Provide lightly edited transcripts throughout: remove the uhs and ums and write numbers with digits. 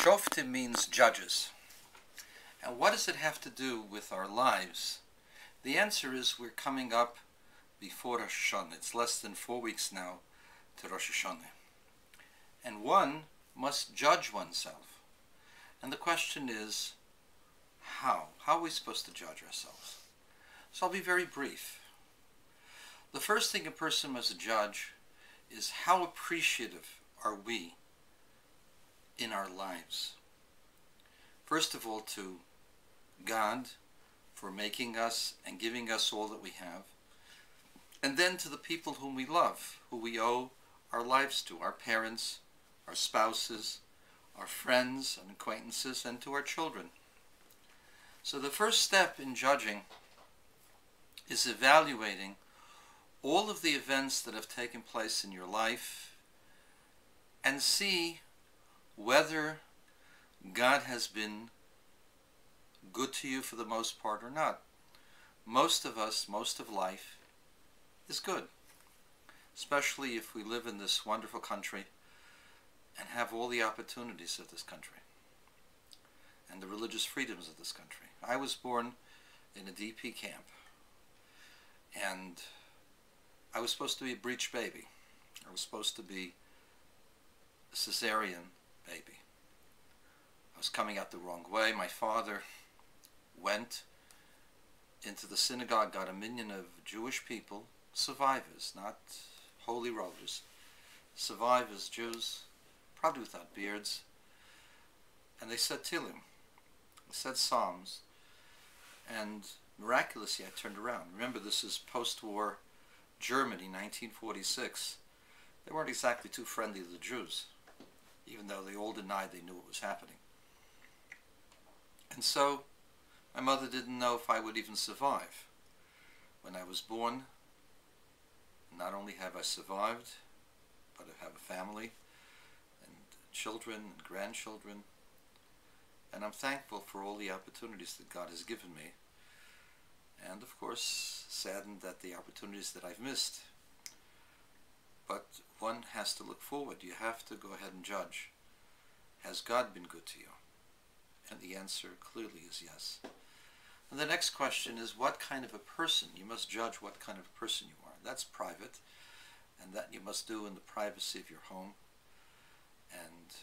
Shoftim means judges. And what does it have to do with our lives? The answer is we're coming up before Rosh Hashanah. It's less than 4 weeks now to Rosh Hashanah. And one must judge oneself. And the question is, how? How are we supposed to judge ourselves? So I'll be very brief. The first thing a person must judge is how appreciative are we in our lives. First of all, to God for making us and giving us all that we have, and then to the people whom we love, who we owe our lives to, our parents, our spouses, our friends and acquaintances, and to our children. So the first step in judging is evaluating all of the events that have taken place in your life and see whether God has been good to you for the most part or not. Most of us, most of life is good, especially if we live in this wonderful country and have all the opportunities of this country and the religious freedoms of this country. I was born in a DP camp, and I was supposed to be a breech baby. I was supposed to be a cesarean baby. I was coming out the wrong way. My father went into the synagogue, got a minyan of Jewish people, survivors, not holy rollers, survivors, Jews, probably without beards, and they said Tehillim, they said Psalms, and miraculously I turned around. Remember, this is post-war Germany, 1946. They weren't exactly too friendly to the Jews, even though they all denied they knew what was happening. And so my mother didn't know if I would even survive. When I was born, not only have I survived, but I have a family and children and grandchildren, and I'm thankful for all the opportunities that God has given me, and of course saddened at the opportunities that I've missed. But one has to look forward. You have to go ahead and judge. Has God been good to you? And the answer clearly is yes. And the next question is, what kind of a person? You must judge what kind of a person you are. That's private, and that you must do in the privacy of your home, and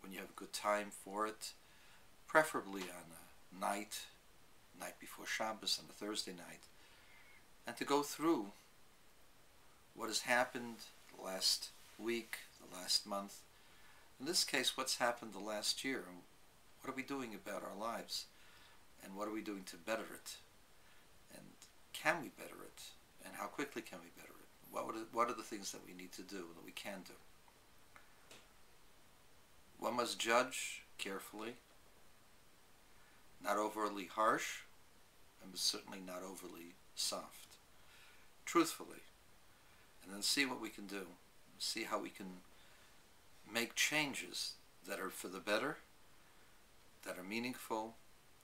when you have a good time for it, preferably on a night before Shabbos, on a Thursday night, and to go through what has happened the last week, the last month, in this case what's happened the last year, and what are we doing about our lives, and what are we doing to better it, and can we better it, and how quickly can we better it? What are the things that we need to do, that we can do? One must judge carefully, not overly harsh, and certainly not overly soft, truthfully, and then see what we can do, see how we can make changes that are for the better, that are meaningful,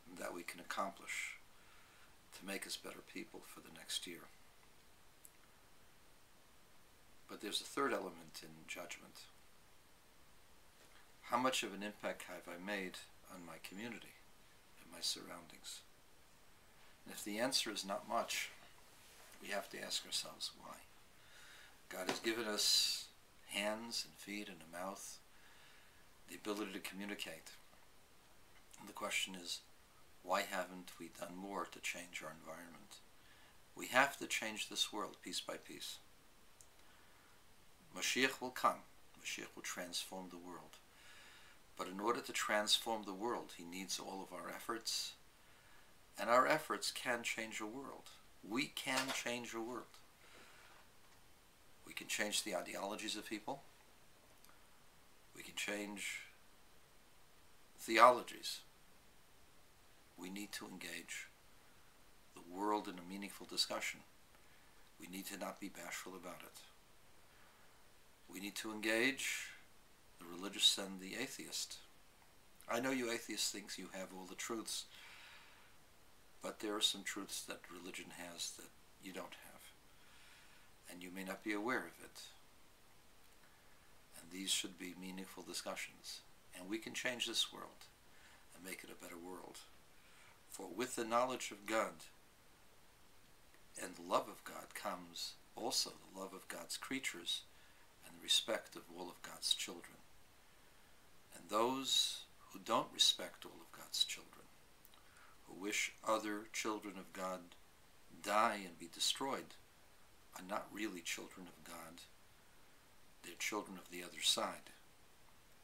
and that we can accomplish to make us better people for the next year. But there's a third element in judgment. How much of an impact have I made on my community and my surroundings? And if the answer is not much, we have to ask ourselves why. God has given us hands and feet and a mouth, the ability to communicate. And the question is, why haven't we done more to change our environment? We have to change this world piece by piece. Mashiach will come. Mashiach will transform the world. But in order to transform the world, he needs all of our efforts. And our efforts can change a world. We can change a world. We can change the ideologies of people. We can change theologies. We need to engage the world in a meaningful discussion. We need to not be bashful about it. We need to engage the religious and the atheist. I know you atheists think you have all the truths, but there are some truths that religion has that you don't have, and you may not be aware of it. And these should be meaningful discussions. And we can change this world and make it a better world. For with the knowledge of God and the love of God comes also the love of God's creatures and the respect of all of God's children. And those who don't respect all of God's children, who wish other children of God die and be destroyed, are not really children of God. They're children of the other side.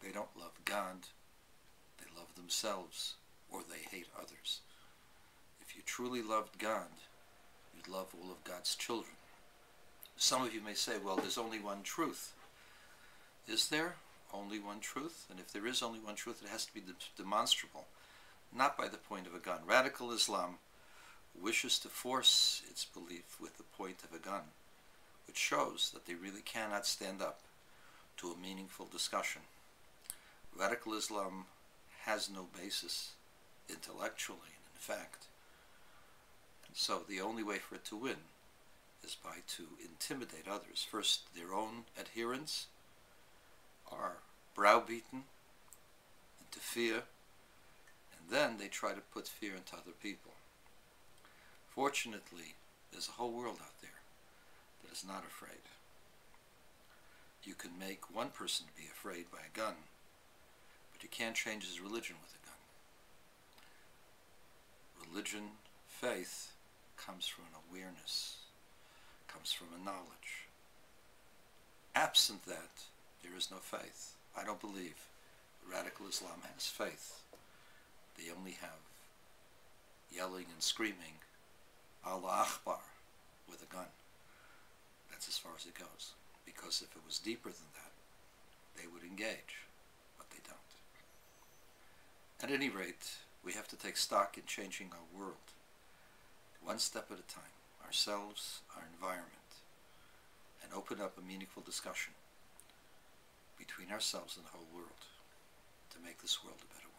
They don't love God, they love themselves, or they hate others. If you truly loved God, you'd love all of God's children. Some of you may say, well, there's only one truth. Is there only one truth? And if there is only one truth, it has to be demonstrable, not by the point of a gun. Radical Islam wishes to force its belief with the point of a gun, which shows that they really cannot stand up to a meaningful discussion. Radical Islam has no basis intellectually and in fact. And so the only way for it to win is to intimidate others. First, their own adherents are browbeaten into fear, and then they try to put fear into other people. Fortunately, there's a whole world out there that is not afraid. You can make one person be afraid by a gun, but you can't change his religion with a gun. Religion, faith, comes from an awareness, comes from a knowledge. Absent that, there is no faith. I don't believe radical Islam has faith. They only have yelling and screaming, Allah Akbar, with a gun. That's as far as it goes. Because if it was deeper than that, they would engage, but they don't. At any rate, we have to take stock in changing our world, one step at a time, ourselves, our environment, and open up a meaningful discussion between ourselves and the whole world to make this world a better world.